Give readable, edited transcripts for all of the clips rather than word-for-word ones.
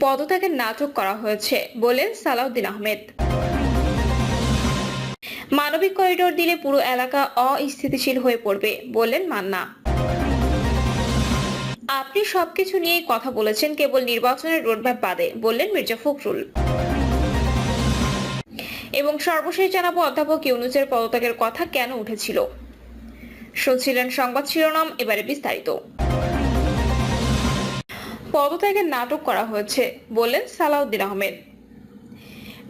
পদত্যাগের নাটক করা হয়েছে বললেন সালাউদ্দিন আহমেদ। মানবিক করিডোর দিলে পুরো এলাকা অস্থিতিশীল হয়ে পড়বে বললেন মান্না। আপনি সবকিছু নিয়েই কথা বলেছেন, কেবল নির্বাচনের রোডম্যাপ বাদে বললেন মির্জা ফখরুল। এবং সর্বশেষ জানাবো অধ্যাপক ইউনূসের পদত্যাগের কথা কেন উঠেছিল। শুনছিলেন সংবাদ শিরোনাম, এবারে বিস্তারিত। পদত্যাগের নাটক করা হয়েছে বললেন সালাউদ্দিন আহমেদ।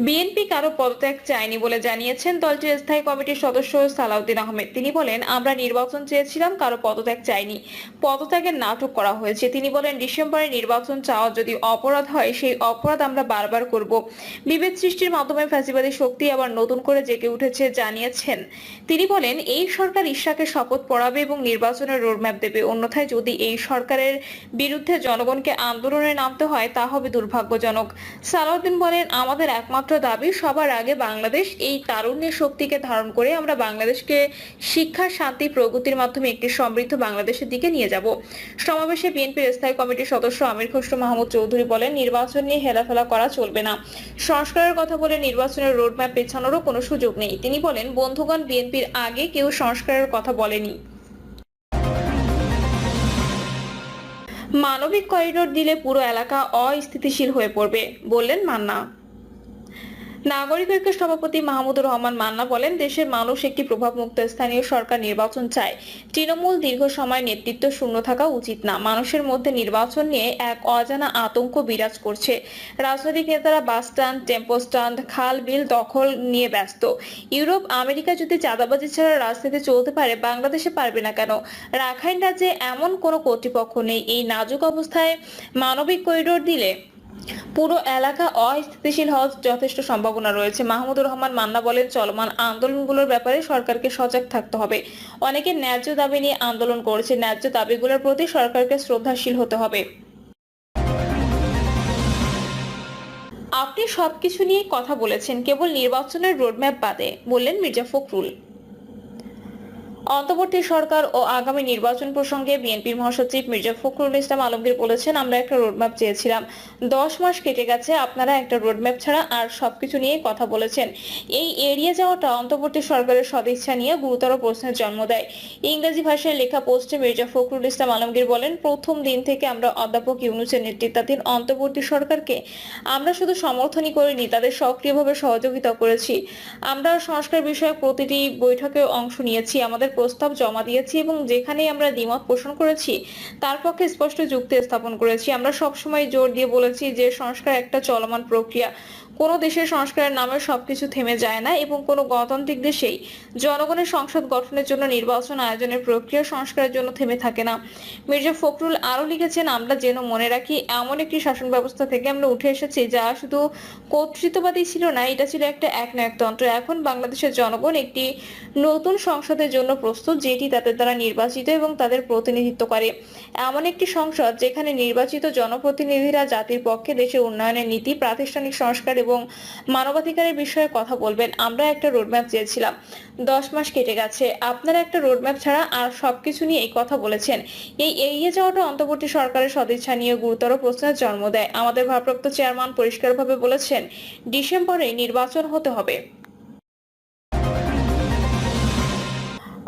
বিএনপি কারো পদত্যাগ চায়নি বলে জানিয়েছেন দলটির স্থায়ী কমিটির সদস্য সালাউদ্দিন আহমেদ। তিনি বলেন, আমরা নির্বাচন চেয়েছিলাম, কারো পদত্যাগ চাইনি, পদত্যাগের নাটক করা হয়েছে। তিনি বলেন, ডিসেম্বরে নির্বাচন চাওয়া যদি অপরাধ হয়, সেই অপরাধ আমরা বারবার করব। বিভেদ সৃষ্টির মাধ্যমে ফ্যাসিবাদী শক্তি আবার নতুন করে জেগে উঠেছে জানিয়েছেন তিনি। বলেন, এই সরকার ইশরাকের শপথ পড়াবে এবং নির্বাচনের রোডম্যাপ দেবে, অন্যথায় যদি এই সরকারের বিরুদ্ধে জনগণকে আন্দোলনে নামতে হয় তা হবে দুর্ভাগ্যজনক। সালাউদ্দিন বলেন, আমাদের একমাত্র দাবি সবার আগে বাংলাদেশ এই তারুণ্যের শক্তিকে ধারণ করে আমরা বাংলাদেশকে শিক্ষা, শান্তি, প্রগতির মাধ্যমে একটি সমৃদ্ধ বাংলাদেশের দিকে নিয়ে যাব। সমাবেশে বিএনপির স্থায়ী কমিটির সদস্য আমির খসরু মাহমুদ চৌধুরী বলেন, নির্বাচন নিয়ে হেলাফেলা করা চলবে না, সংস্কারের কথা বলে নির্বাচনের রোডম্যাপ পেছানোরও কোনো সুযোগ নেই। তিনি বলেন, বন্ধুগণ, বিএনপির আগে কেউ সংস্কারের কথা বলেনি। মানবিক করিডোর দিলে পুরো এলাকা অস্থিতিশীল হয়ে পড়বে বললেন মান্না। নাগরিক ঐক্যের সভাপতি মাহমুদুর রহমান মান্না বলেন, দেশের মানুষ একটি প্রভাবমুক্ত স্থানীয় সরকার নির্বাচন চায়। তৃণমূল দীর্ঘ সময় নেতৃত্ব শূন্য থাকা উচিত না। মানুষের মধ্যে নির্বাচন নিয়ে এক অজানা আতঙ্ক বিরাজ করছে। রাজনৈতিক নেতারা বাস স্ট্যান্ড, টেম্পো স্ট্যান্ড, খাল বিল দখল নিয়ে ব্যস্ত। ইউরোপ, আমেরিকা যদি চাঁদাবাজি ছাড়া রাজনীতি চলতে পারে, বাংলাদেশে পারবে না কেন? রাখাইন রাজ্যে এমন কোনো কর্তৃপক্ষ নেই। এই নাজুক অবস্থায় মানবিক করিডোর দিলে পুরো এলাকা অস্থিতিশীল হওয়ার যথেষ্ট সম্ভাবনা রয়েছে। মাহমুদুর রহমান মান্না বলেন, চলমান আন্দোলনগুলোর ব্যাপারে সরকারকে সজাগ থাকতে হবে। অনেকে ন্যায্য দাবি নিয়ে আন্দোলন করেছে, ন্যায্য দাবিগুলোর প্রতি সরকারকে শ্রদ্ধাশীল হতে হবে। আপনি সবকিছু নিয়ে কথা বলেছেন, কেবল নির্বাচনের রোডম্যাপ বাদে বললেন মির্জা ফখরুল। অন্তর্বর্তী সরকার ও আগামী নির্বাচন প্রসঙ্গে বিএনপির মহাসচিব মির্জা ফখরুল ইসলাম আলমগীর বলেছেন, আমরা একটা রোডম্যাপ চেয়েছিলাম, 10 মাস কেটে গেছে, আপনারা একটা রোডম্যাপ ছাড়া আর সবকিছু নিয়ে কথা বলেছেন। এই এড়িয়ে যাওয়াটা অন্তর্বর্তী সরকারের সদিচ্ছা নিয়ে গুরুতর প্রশ্নের জন্ম দেয়। ইংরেজি ভাষায় লেখা পোস্টে মির্জা ফখরুল ইসলাম আলমগীর বলেন, প্রথম দিন থেকে আমরা অধ্যাপক ইউনূসের নেতৃত্বাধীন অন্তর্বর্তী সরকারকে আমরা শুধু সমর্থনই করিনি, তাদের সক্রিয়ভাবে সহযোগিতা করেছি। আমরা সংস্কার বিষয়ক প্রতিটি বৈঠকে অংশ নিয়েছি, আমাদের প্রস্তাব জমা দিয়েছি এবং যেখানেই আমরা দ্বিমত পোষণ করেছি তার পক্ষে স্পষ্ট যুক্তি স্থাপন করেছি। আমরা সবসময় জোর দিয়ে বলেছি যে সংস্কার একটা চলমান প্রক্রিয়া, কোনো দেশের সংস্কারের নামে সবকিছু থেমে যায় না এবং কোনো গণতান্ত্রিক দেশেই জনগণের সংসদ গঠনের জন্য নির্বাচন আয়োজনের প্রক্রিয়া সংস্কারের জন্য থেমে থাকে না। মির্জা ফখরুল আরো লিখেছেন, আমরা যেন মনে রাখি, এমন একটি শাসন ব্যবস্থা থেকে আমরা উঠে এসেছি যা শুধু কর্তৃত্ববাদী ছিল না, এটা ছিল একটা একনায়কতন্ত্র। এখন বাংলাদেশের জনগণ একটি নতুন সংসদের জন্য প্রস্তুত, যেটি তাদের দ্বারা নির্বাচিত এবং তাদের প্রতিনিধিত্ব করে। এমন একটি সংসদ যেখানে নির্বাচিত জনপ্রতিনিধিরা জাতির পক্ষে দেশের উন্নয়নের নীতি, প্রাতিষ্ঠানিক সংস্কার এবং মানবাধিকারের বিষয়ে কথা বলবেন। আমরা একটা রোডম্যাপ চেয়েছিলাম, 10 মাস কেটে গেছে, আপনারা একটা রোডম্যাপ ছাড়া আর সবকিছু নিয়ে এই কথা বলেছেন। এই এড়িয়ে যাওয়াটা অন্তর্বর্তী সরকারের সদিচ্ছা নিয়ে গুরুতর প্রশ্নের জন্ম দেয়। আমাদের ভারপ্রাপ্ত চেয়ারম্যান পরিষ্কারভাবে বলেছেন, ডিসেম্বরে নির্বাচন হতে হবে।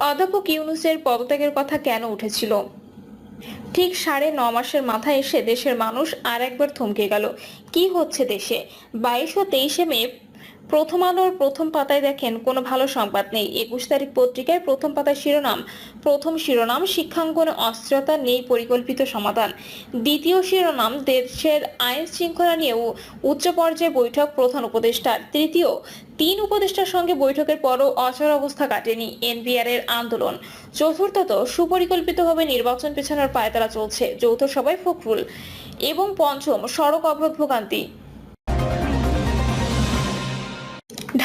অধ্যাপক ইউনূসের পদত্যাগের কথা কেন উঠেছিল? ঠিক 9.5 মাসের মাথায় এসে দেশের মানুষ আর একবার থমকে গেল। কি হচ্ছে দেশে? 22 ও 23 মে প্রথম আলোর প্রথম পাতায় দেখেন কোনো ভালো সংবাদ নেই। 21 তারিখ পত্রিকায় প্রথম পাতায় শিরোনাম শিক্ষাঙ্গনে অস্থিরতা নেই পরিকল্পিত সমাধান। দ্বিতীয় শিরোনাম দেশের আইন শৃঙ্খলা নিয়ে উচ্চ পর্যায়ে বৈঠক প্রধান উপদেষ্টার। তৃতীয়, 3 উপদেষ্টার সঙ্গে বৈঠকের পরও অচল অবস্থা কাটেনি, এনবিআর এর আন্দোলন। চতুর্থত, সুপরিকল্পিতভাবে নির্বাচন পেছানোর পায়তারা চলছে, যৌথ সভায় ফখরুল। এবং পঞ্চম, সড়ক অবরোধ ভোগান্তি।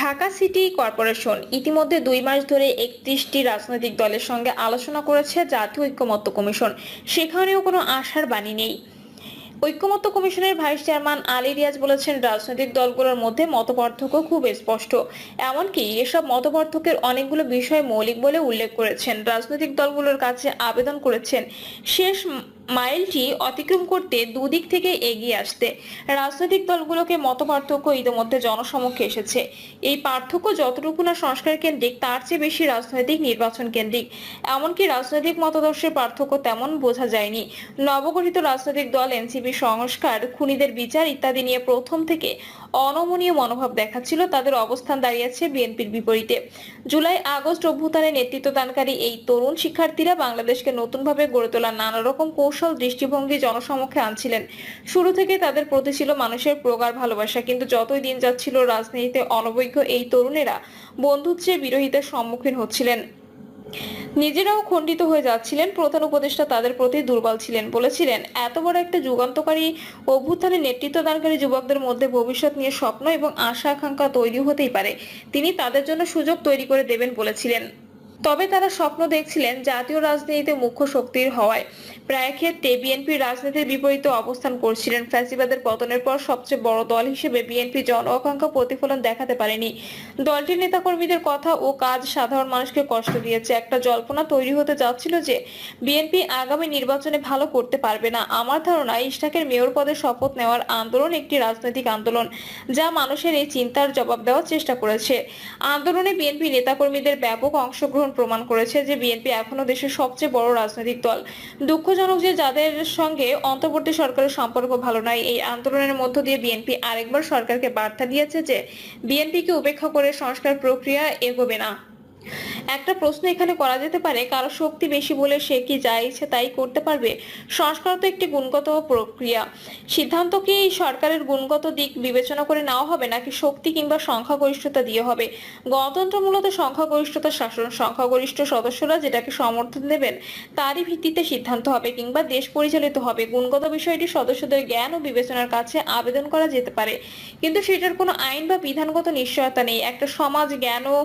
ঢাকা সিটি কর্পোরেশন ইতিমধ্যে 2 মাস ধরে 31টি রাজনৈতিক দলের সঙ্গে আলোচনা করেছে জাতীয় ঐকমত্য কমিশন। সেখানেও কোনো আশার বাণী নেই। ঐকমত্য কমিশনের ভাইস চেয়ারম্যান আলী রিয়াজ বলেছেন, রাজনৈতিক দলগুলোর মধ্যে মতপার্থক্য খুব স্পষ্ট। এমনকি এসব মতপার্থক্যের অনেকগুলো বিষয় মৌলিক বলে উল্লেখ করেছেন। রাজনৈতিক দলগুলোর কাছে আবেদন করেছেন শেষ মাইলটি অতিক্রম করতে দুদিক থেকে এগিয়ে আসতে রাজনৈতিক দলগুলোকে মতপার্থক্য ইতিমধ্যে জনসমক্ষে এসেছে। এই পার্থক্য যতটুকু না সংস্কার কেন্দ্রিক, তার চেয়ে বেশি রাজনৈতিক নির্বাচন কেন্দ্রিক। এমনকি রাজনৈতিক মতাদর্শের পার্থক্য তেমন বোঝা যায়নি। নবগঠিত রাজনৈতিক দল এনসিপি সংস্কার, খুনিদের বিচার ইত্যাদি নিয়ে প্রথম থেকে অনমনীয় মনোভাব দেখাচ্ছিল, তাদের অবস্থান দাঁড়িয়েছে বিএনপির বিপরীতে। জুলাই আগস্ট অভ্যুত্থানে নেতৃত্বদানকারী এই তরুণ শিক্ষার্থীরা বাংলাদেশকে নতুনভাবে গড়ে তোলার নানা রকম কৌশল, দৃষ্টিভঙ্গি জনসমক্ষে আনছিলেন। শুরু থেকে তাদের প্রতি ছিল মানুষের প্রগাঢ় ভালোবাসা, কিন্তু যতই দিন যাচ্ছিল রাজনীতিতে অনবজ্ঞ এই তরুণেরা বন্ধুত্বের বিরোধিতার সম্মুখীন হচ্ছিলেন। নিজেরাও খণ্ডিত হয়ে যাচ্ছিলেন। প্রধান উপদেষ্টা তাদের প্রতি দুর্বল ছিলেন, বলেছিলেন এত বড় একটা যুগান্তকারী অভ্যুত্থানে নেতৃত্বদানকারী যুবকদের মধ্যে ভবিষ্যৎ নিয়ে স্বপ্ন এবং আশা আকাঙ্ক্ষা তৈরি হতেই পারে, তিনি তাদের জন্য সুযোগ তৈরি করে দেবেন বলেছিলেন। তবে তারা স্বপ্ন দেখছিলেন জাতীয় রাজনীতিতে মুখ্য শক্তির হওয়ায়। প্রায় ক্ষেত্রে বিএনপির রাজনীতির বিপরীতে অবস্থান করছিলেন। ফ্যাসিবাদের পতনের পর সবচেয়ে বড় দল হিসেবে বিএনপি জন আকাঙ্ক্ষা প্রতিফলন দেখাতে পারেনি। দলটির নেতাকর্মীদের কথা ও কাজ সাধারণ মানুষকে কষ্ট দিয়েছে। একটা জল্পনা তৈরি হতে যাচ্ছিল যে বিএনপি আগামী নির্বাচনে ভালো করতে পারবে না। আমার ধারণা, ইশরাকের মেয়র পদে শপথ নেওয়ার আন্দোলন একটি রাজনৈতিক আন্দোলন, যা মানুষের এই চিন্তার জবাব দেওয়ার চেষ্টা করেছে। আন্দোলনে বিএনপি নেতাকর্মীদের ব্যাপক অংশগ্রহণ প্রমাণ করেছে যে বিএনপি এখনো দেশের সবচেয়ে বড় রাজনৈতিক দল। দুঃখজনক যে যাদের সঙ্গে অন্তর্বর্তী সরকারের সম্পর্ক ভালো নয়, এই আন্দোলনের মধ্য দিয়ে বিএনপি আরেকবার সরকারকে বার্তা দিয়েছে যে বিএনপিকে উপেক্ষা করে সংস্কার প্রক্রিয়া এগোবে না। একটা প্রশ্ন এখানে করা যেতে পারে, কারো শক্তি বেশি বলে সে কি যা ইচ্ছে তাই করতে পারবে? সংস্কার তো একটি গুণগত প্রক্রিয়া। সিদ্ধান্ত কি সরকারের গুণগত দিক বিবেচনা করে নেওয়া হবে, নাকি শক্তি কিংবা সংখ্যাগরিষ্ঠতা দিয়ে হবে? গণতন্ত্র মূলত সংখ্যাগরিষ্ঠতার শাসন। সংখ্যাগরিষ্ঠ সদস্যরা যেটাকে সমর্থন দেবেন তারই ভিত্তিতে সিদ্ধান্ত হবে কিংবা দেশ পরিচালিত হবে। গুণগত বিষয়টি সদস্যদের জ্ঞান ও বিবেচনার কাছে আবেদন করা যেতে পারে, কিন্তু সেটার কোনো আইন বা বিধানগত নিশ্চয়তা নেই। একটা সমাজ জ্ঞান ও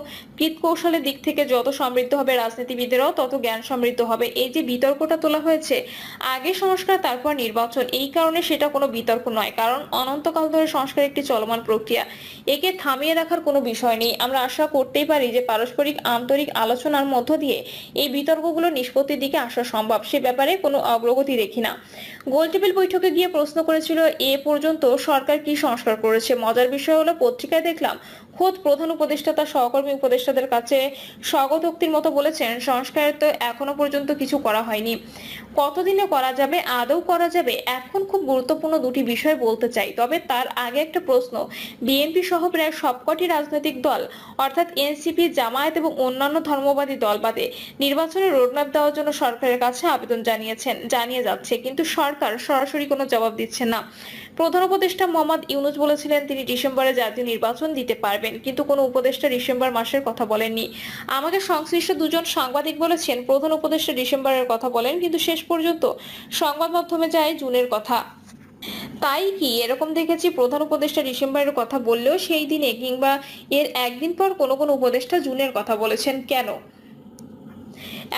কৌশলের দিক থেকে যত সমৃদ্ধ হবে, রাজনীতিবিদেরাও তত জ্ঞান সমৃদ্ধ হবে। এই যে বিতর্কটা তোলা হয়েছে, আগে সংস্কার তারপর নির্বাচন, এই কারণে সেটা কোনো বিতর্ক নয়, কারণ অনন্তকাল ধরে সংস্কার একটি চলমান প্রক্রিয়া। একে থামিয়ে রাখার কোনো বিষয় নেই। আমরা আশা করতেই পারি যে পারস্পরিক আন্তরিক আলোচনার মধ্য দিয়ে এই বিতর্কগুলো নিষ্পত্তির দিকে আসা সম্ভব। সে ব্যাপারে কোনো অগ্রগতি দেখি না। গোলটেবিল বৈঠকে গিয়ে প্রশ্ন করেছিল, এ পর্যন্ত সরকার কি সংস্কার করেছে? মজার বিষয় হলো, পত্রিকায় দেখলাম খোদ প্রধান উপদেষ্টা তার সহকর্মী উপদেষ্টাদের কাছে স্বগতোক্তির মতো বলেছেন, সংস্কার তো এখনো পর্যন্ত কিছু করা হয়নি। কতদিনে করা যাবে, আদৌ করা যাবে? এখন খুব গুরুত্বপূর্ণ দুটি বিষয় বলতে চাই, তবে তার আগে একটা প্রশ্ন। বিএনপি সহ প্রায় সবকটি রাজনৈতিক দল অর্থাৎ এনসিপি, জামায়াত এবং অন্যান্য ধর্মবাদী দল বাদে নির্বাচনের রোডম্যাপ দেওয়ার জন্য সরকারের কাছে আবেদন জানিয়ে যাচ্ছে, কিন্তু সরকার সরাসরি কোনো জবাব দিচ্ছে না। প্রধান উপদেষ্টা মোহাম্মদ ইউনূস বলেছিলেন তিনি ডিসেম্বরে জাতীয় নির্বাচন দিতে পারবেন, কিন্তু কোনো উপদেষ্টা ডিসেম্বর মাসের কথা বলেননি। আমাকে সংশ্লিষ্ট দুজন সাংবাদিক বলেছেন প্রধান উপদেষ্টা ডিসেম্বরের কথা বলেন, কিন্তু শেষ পর্যন্ত সংবাদ মাধ্যমে যায় জুনের কথা। তাই কি এরকম দেখেছি, প্রধান উপদেষ্টা ডিসেম্বরের কথা বললেও সেই দিনে কিংবা এর একদিন পর কোনো উপদেষ্টা জুনের কথা বলেছেন কেন?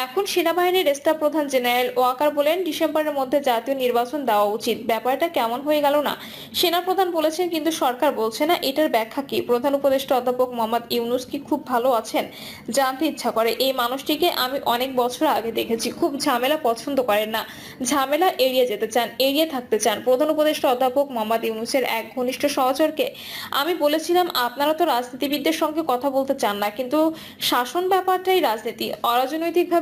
এখন সেনাবাহিনীর স্টাফ প্রধান জেনারেল ওয়াকার বলেন ডিসেম্বরের মধ্যে জাতীয় নির্বাচন দেওয়া উচিত। ব্যাপারটা কেমন হয়ে গেল না? সেনাপ্রধান বলেছেন কিন্তু সরকার বলছে না, এটার ব্যাখ্যা কি? প্রধান উপদেষ্টা অধ্যাপক মোহাম্মদ ইউনূস কি খুব ভালো আছেন? জানতে ইচ্ছা করে। এই মানুষটিকে আমি অনেক বছর আগে দেখেছি, খুব ঝামেলা পছন্দ করেন না, ঝামেলা এড়িয়ে যেতে চান, এড়িয়ে থাকতে চান। প্রধান উপদেষ্টা অধ্যাপক মোহাম্মদ ইউনূসের এক ঘনিষ্ঠ সহচরকে আমি বলেছিলাম, আপনারা তো রাজনীতিবিদদের সঙ্গে কথা বলতে চান না, কিন্তু শাসন ব্যাপারটাই রাজনীতি, অরাজনৈতিকভাবে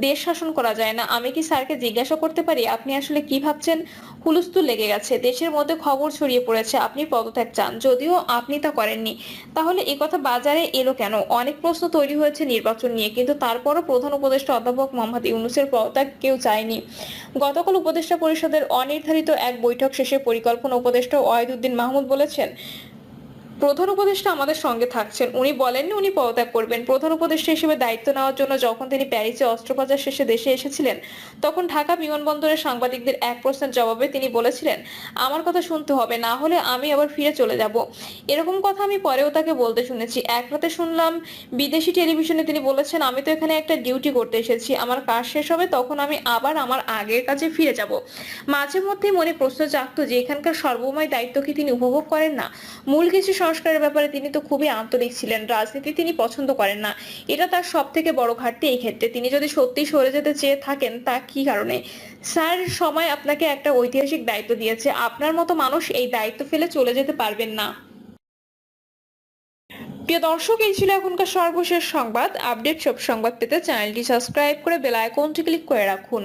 দেশ শাসন করা যায় না। আমি কি স্যারকে জিজ্ঞাসা করতে পারি আপনি আসলে কি ভাবছেন? হুলস্থুল লেগে গেছে, দেশের মধ্যে খবর ছড়িয়ে পড়েছে আপনি পদত্যাগ চান, যদিও আপনি তা করেননি। তাহলে এই কথা বাজারে এলো কেন? অনেক প্রশ্ন তৈরি হয়েছে নির্বাচন নিয়ে, কিন্তু তারপরও প্রধান উপদেষ্টা অধ্যাপক মোহাম্মদ ইউনূসের পদত্যাগ কেউ চায়নি। গতকাল উপদেষ্টা পরিষদের অনির্ধারিত এক বৈঠক শেষে পরিকল্পনা উপদেষ্টা ওয়াহিদুদ্দিন মাহমুদ বলেছেন, প্রধান উপদেষ্টা আমাদের সঙ্গে থাকছেন। উনি বলেননি উনি পদত্যাগ করবেন। প্রধান উপদেষ্টা হিসেবে দায়িত্ব নেওয়ার জন্য যখন তিনি প্যারিসে অস্ত্রোপচার শেষে দেশে এসেছিলেন, তখন ঢাকা বিমানবন্দরের সাংবাদিকদের এক প্রশ্নের জবাবে তিনি বলেছিলেন, আমার কথা শুনতে হবে, না হলে আমি আবার ফিরে চলে যাব। এরকম কথা আমি পরেও তাকে বলতে শুনেছি। এক রাতে শুনলাম বিদেশি টেলিভিশনে তিনি বলেছেন, আমি তো এখানে একটা ডিউটি করতে এসেছি, আমার কাজ শেষ হবে তখন আমি আবার আমার আগের কাজে ফিরে যাব। মাঝে মধ্যেই মনে প্রশ্ন জাগতো যে এখানকার সর্বময় দায়িত্ব কি তিনি উপভোগ করেন না? মূল কিছু সংস্কারের ব্যাপারে তিনি তো খুবই আন্তরিক ছিলেন, রাজনীতি তিনি পছন্দ করেন না, এটা তার সব থেকে বড় ঘাটতি। এই ক্ষেত্রে তিনি যদি সত্যি সরে যেতে চেয়ে থাকেন তা কি কারণে? স্যার, সময় আপনাকে একটা ঐতিহাসিক দায়িত্ব দিয়েছে, আপনার মতো মানুষ এই দায়িত্ব ফেলে চলে যেতে পারবেন না। প্রিয় দর্শক, এই ছিল এখনকার সর্বশেষ সংবাদ। আপডেট সব সংবাদ পেতে চ্যানেলটি সাবস্ক্রাইব করে বেল আইকনটি ক্লিক করে রাখুন।